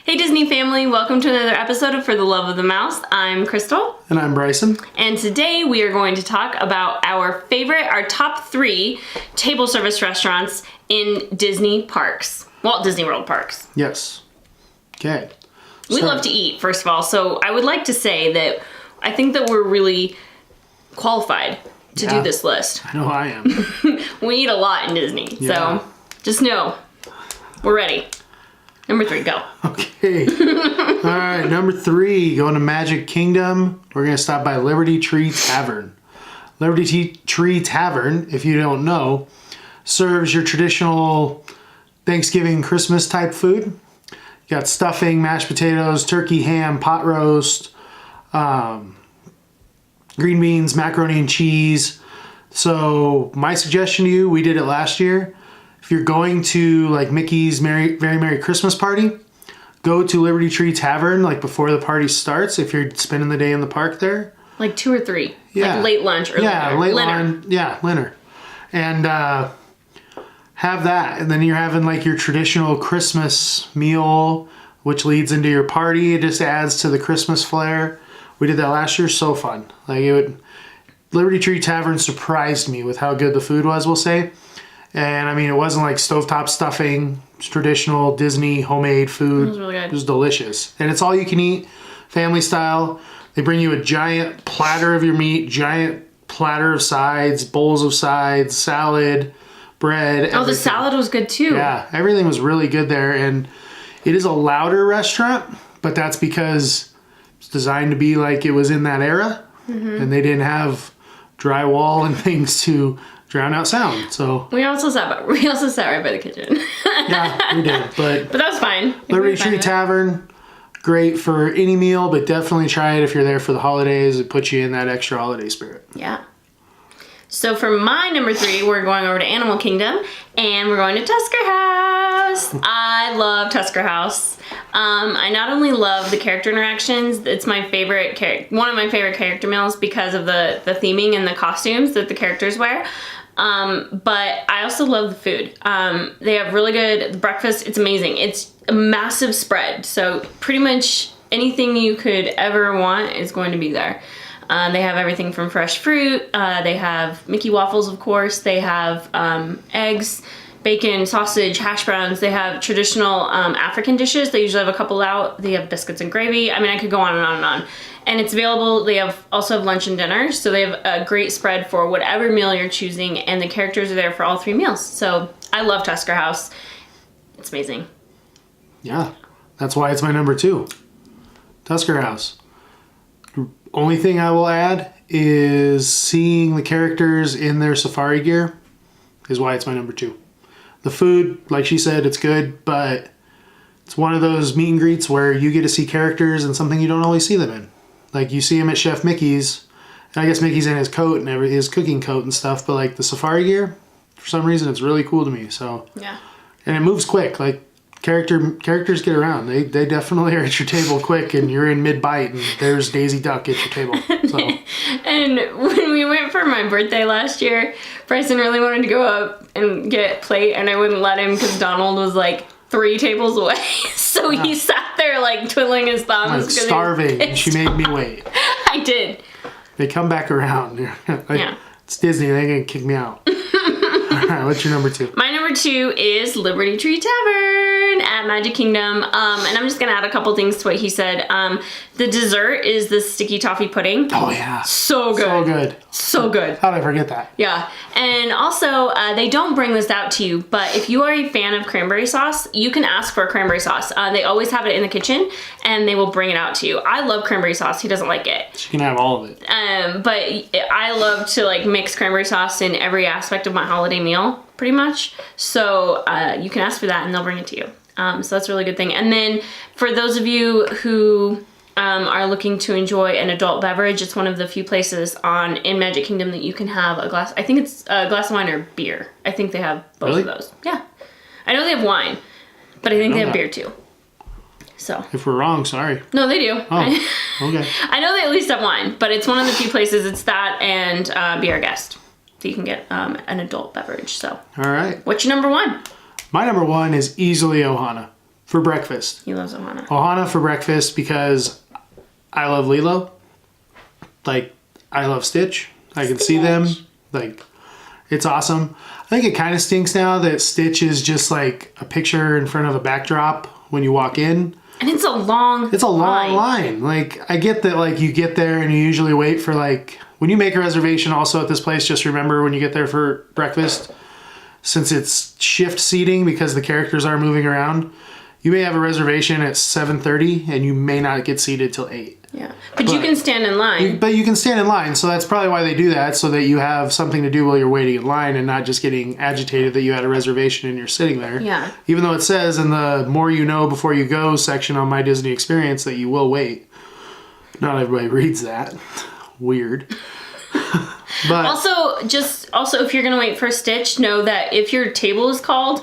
Hey Disney family, welcome to another episode of For the Love of the Mouse. I'm Crystal. And I'm Bryson. And today we are going to talk about our top 3 table service restaurants in Disney parks. Walt Disney World parks. Yes. Okay. We love to eat, first of all, so I would like to say that I think that we're really qualified to do this list. I know I am. We eat a lot in Disney, so just know we're ready. Number 3, go. Okay. All right, number 3, going to Magic Kingdom. We're going to stop by Liberty Tree Tavern. Liberty Tree Tavern, if you don't know, serves your traditional Thanksgiving, Christmas type food. You got stuffing, mashed potatoes, turkey, ham, pot roast, green beans, macaroni and cheese. So my suggestion to you, we did it last year. If you're going to like Mickey's Very Merry Christmas Party, go to Liberty Tree Tavern like before the party starts if you're spending the day in the park there. Like 2 or 3. Yeah. Like late lunch or dinner. And have that. And then you're having like your traditional Christmas meal, which leads into your party. It just adds to the Christmas flair. We did that last year. So fun. Liberty Tree Tavern surprised me with how good the food was, we'll say. And I mean, it wasn't like stovetop stuffing. It's traditional Disney homemade food. It was really good. It was delicious. And it's all you can eat, family style. They bring you a giant platter of your meat, giant platter of sides, bowls of sides, salad, bread. Oh, everything. The salad was good too. Yeah, everything was really good there. And it is a louder restaurant, but that's because it's designed to be like it was in that era. Mm-hmm. And they didn't have drywall and things to drown out sound. So we also sat right by the kitchen. Yeah, we did. But that was fine. Liberty Tree Tavern, great for any meal, but definitely try it if you're there for the holidays. It puts you in that extra holiday spirit. Yeah. So for my number 3, we're going over to Animal Kingdom, and we're going to Tusker House. I love Tusker House. I not only love the character interactions, it's my favorite one of my favorite character meals because of the theming and the costumes that the characters wear. But I also love the food. They have really good breakfast. It's amazing. It's a massive spread. So pretty much anything you could ever want is going to be there. They have everything from fresh fruit. They have Mickey waffles, of course. They have eggs, bacon, sausage, hash browns. They have traditional African dishes. They usually have a couple out. They have biscuits and gravy. I mean, I could go on and on and on. And it's available. They also have lunch and dinner. So they have a great spread for whatever meal you're choosing. And the characters are there for all 3 meals. So I love Tusker House. It's amazing. Yeah, that's why it's my number 2. Tusker House. Only thing I will add is seeing the characters in their safari gear is why it's my number 2. The food, like she said, it's good, but it's one of those meet and greets where you get to see characters in something you don't always see them in. Like you see him at Chef Mickey's, and I guess Mickey's in his coat and his cooking coat and stuff, but like the safari gear, for some reason, it's really cool to me. So yeah, and it moves quick. Like characters get around. They definitely are at your table quick, and you're in mid-bite, and there's Daisy Duck at your table. So. And when we went for my birthday last year, Bryson really wanted to go up and get a plate, and I wouldn't let him because Donald was like 3 tables away. So he sat there like twiddling his thumbs. Like starving, and she made me wait. I did. They come back around. Yeah. It's Disney. They're going to kick me out. All right, what's your number 2? My number 2 is Liberty Tree Tavern at Magic Kingdom. And I'm just going to add a couple things to what he said. The dessert is the sticky toffee pudding. Oh, yeah. So good. So good. So good. How did I forget that? Yeah. And also, they don't bring this out to you, but if you are a fan of cranberry sauce, you can ask for a cranberry sauce. They always have it in the kitchen, and they will bring it out to you. I love cranberry sauce. He doesn't like it. She can have all of it. But I love to like mix cranberry sauce in every aspect of my holiday meal, pretty much. So you can ask for that, and they'll bring it to you. So that's a really good thing. And then for those of you who are looking to enjoy an adult beverage, it's one of the few places in Magic Kingdom that you can have a glass. I think it's a glass of wine or beer. I think they have both of those. Yeah, I know they have wine, but I think they have beer too. So if we're wrong, sorry. No, they do. Oh, okay. I know they at least have wine, but it's one of the few places. It's that and Be Our Guest. So you can get an adult beverage. So all right. What's your number 1? My number 1 is easily Ohana. for breakfast. He loves Ohana. Ohana for breakfast because I love Lilo. Like, I love Stitch. I can see them. Like, it's awesome. I think it kind of stinks now that Stitch is just like a picture in front of a backdrop when you walk in. And it's a long line. Like, I get that, like, you get there and you usually wait for, like, when you make a reservation also at this place, just remember when you get there for breakfast, since it's shift seating because the characters are moving around, you may have a reservation at 7:30 and you may not get seated till 8. Yeah. But you can stand in line. But you can stand in line, so that's probably why they do that, so that you have something to do while you're waiting in line and not just getting agitated that you had a reservation and you're sitting there. Yeah. Even though it says in the more you know before you go section on My Disney Experience that you will wait. Not everybody reads that. Weird. But also if you're gonna wait for Stitch, know that if your table is called,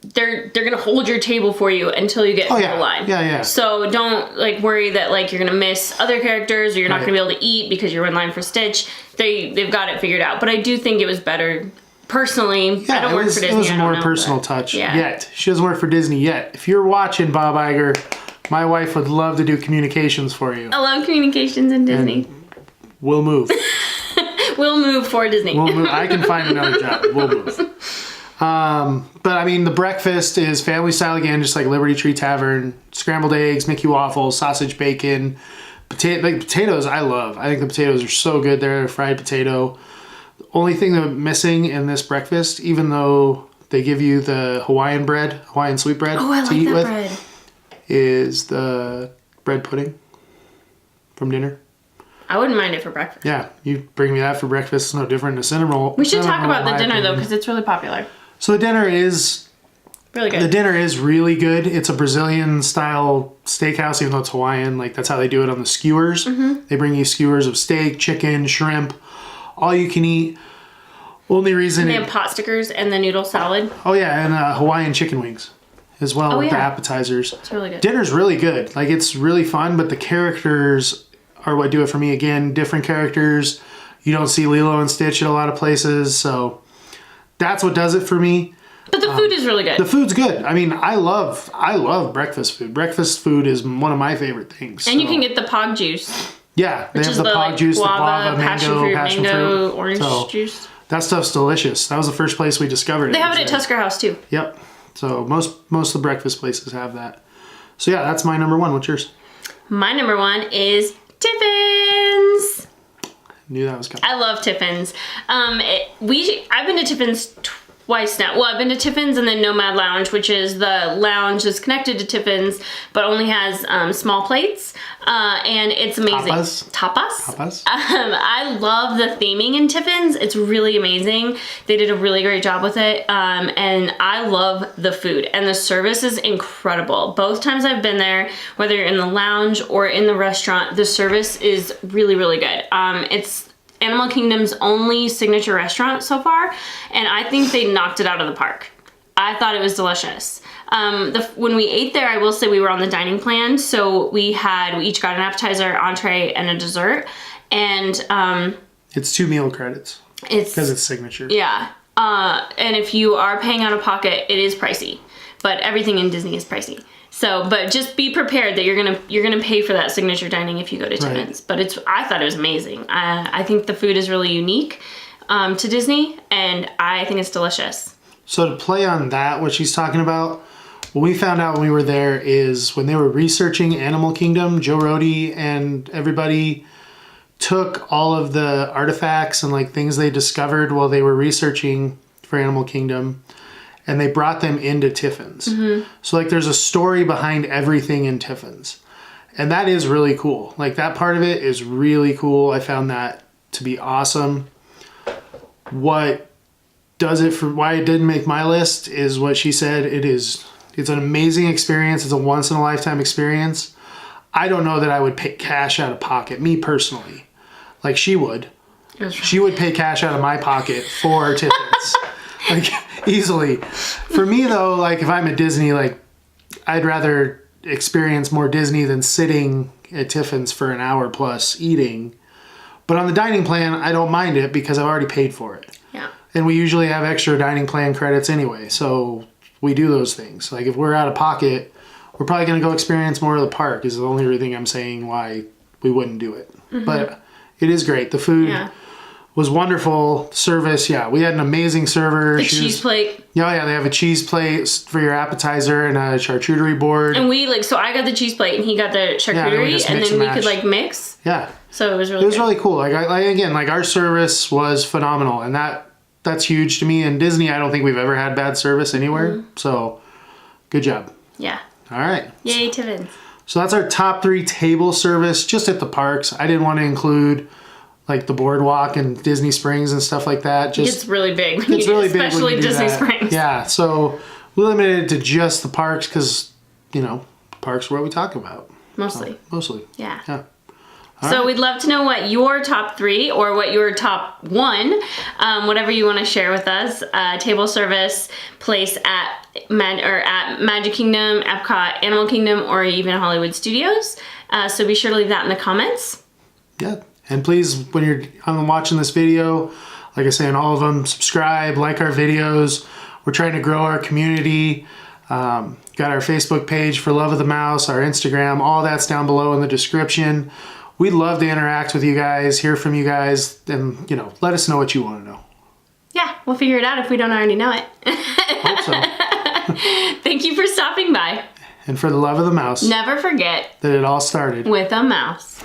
they're gonna hold your table for you until you get to the line. Yeah. So don't like worry that like you're gonna miss other characters or you're not gonna be able to eat because you're in line for Stitch. They've got it figured out. But I do think it was better personally. Yeah, I don't work for Disney. It was a more know, personal touch. Yet. She doesn't work for Disney yet. If you're watching, Bob Iger, my wife would love to do communications for you. I love communications in Disney. And we'll move. We'll move for Disney. We'll move. I can find another job. We'll move. But I mean, the breakfast is family style again, just like Liberty Tree Tavern. Scrambled eggs, Mickey waffles, sausage, bacon, potatoes. I love. I think the potatoes are so good. They're a fried potato. The only thing that I'm missing in this breakfast, even though they give you the Hawaiian sweet bread to eat with, bread. Is the bread pudding from dinner. I wouldn't mind it for breakfast. Yeah, you bring me that for breakfast. It's no different than a cinnamon roll. We should talk about the dinner though, because it's really popular. So the dinner is really good. The dinner is really good. It's a Brazilian style steakhouse, even though it's Hawaiian. Like, that's how they do it on the skewers. Mm-hmm. They bring you skewers of steak, chicken, shrimp, all you can eat. Only reason they have pot stickers and the noodle salad. Oh yeah, and Hawaiian chicken wings as well with the appetizers. It's really good. Dinner's really good. Like, it's really fun, but the characters are what do it for me. Again, different characters. You don't see Lilo and Stitch at a lot of places, so that's what does it for me. But the food is really good. The food's good. I mean, I love breakfast food. Breakfast food is one of my favorite things. And you can get the pog juice. Yeah, they have the pog juice, the guava, passion fruit, orange juice. That stuff's delicious. That was the first place we discovered it. They have it at Tusker House too. Yep. So most of the breakfast places have that. So yeah, that's my number one. What's yours? My number one is Tiffins. Knew that was coming. I love Tiffins. I've been to Tiffins twice now. Well, I've been to Tiffins and then Nomad Lounge, which is the lounge that's connected to Tiffins, but only has small plates, and it's amazing. Tapas. I love the theming in Tiffins. It's really amazing. They did a really great job with it, and I love the food, and the service is incredible. Both times I've been there, whether you're in the lounge or in the restaurant, the service is really, really good. It's Animal Kingdom's only signature restaurant so far, and I think they knocked it out of the park. I thought it was delicious. When we ate there, I will say we were on the dining plan, so we each got an appetizer, entree, and a dessert, and it's 2 meal credits. Because it's signature. Yeah, and if you are paying out of pocket, it is pricey, but everything in Disney is pricey. So, but just be prepared that you're gonna pay for that signature dining if you go to Tiffins. Right. But I thought it was amazing. I think the food is really unique to Disney, and I think it's delicious. So to play on that, what she's talking about, what we found out when we were there is when they were researching Animal Kingdom, Joe Rohde and everybody took all of the artifacts and like things they discovered while they were researching for Animal Kingdom, and they brought them into Tiffins. Mm-hmm. So like there's a story behind everything in Tiffins. And that is really cool. Like that part of it is really cool. I found that to be awesome. What does it for why it didn't make my list is what she said. It's an amazing experience. It's a once in a lifetime experience. I don't know that I would pay cash out of pocket, me personally. Like she would. She would pay cash out of my pocket for Tiffins. Like easily. For me though, like if I'm at Disney, like I'd rather experience more Disney than sitting at Tiffins for an hour plus eating. But on the dining plan, I don't mind it because I've already paid for it. Yeah. And we usually have extra dining plan credits anyway. So we do those things. Like if we're out of pocket, we're probably going to go experience more of the park is the only thing I'm saying why we wouldn't do it. But it is great. The food was wonderful. Service, yeah. We had an amazing server. The cheese plate. Yeah, they have a cheese plate for your appetizer and a charcuterie board. And we so I got the cheese plate and he got the charcuterie and then we could mix. Yeah. So it was really really cool. Like again, our service was phenomenal and that's huge to me. In Disney, I don't think we've ever had bad service anywhere. So good job. Yeah. All right. Yay, Tiffins. So that's our top 3 table service just at the parks. I didn't want to include the boardwalk and Disney Springs and stuff like that. It's really big. It's really big, especially Disney Springs. Yeah, so we limited it to just the parks because parks are what we talk about. Mostly. Mostly. Yeah. Yeah. So we'd love to know what your top 3 or what your top 1, whatever you want to share with us, table service place at Magic Kingdom, Epcot, Animal Kingdom, or even Hollywood Studios. So be sure to leave that in the comments. Yeah. And please, when you're watching this video, like I say in all of them, subscribe, like our videos. We're trying to grow our community. Got our Facebook page for Love of the Mouse, our Instagram, all that's down below in the description. We'd love to interact with you guys, hear from you guys, and, let us know what you want to know. Yeah, we'll figure it out if we don't already know it. Hope so. Thank you for stopping by. And for the love of the mouse, never forget that it all started with a mouse.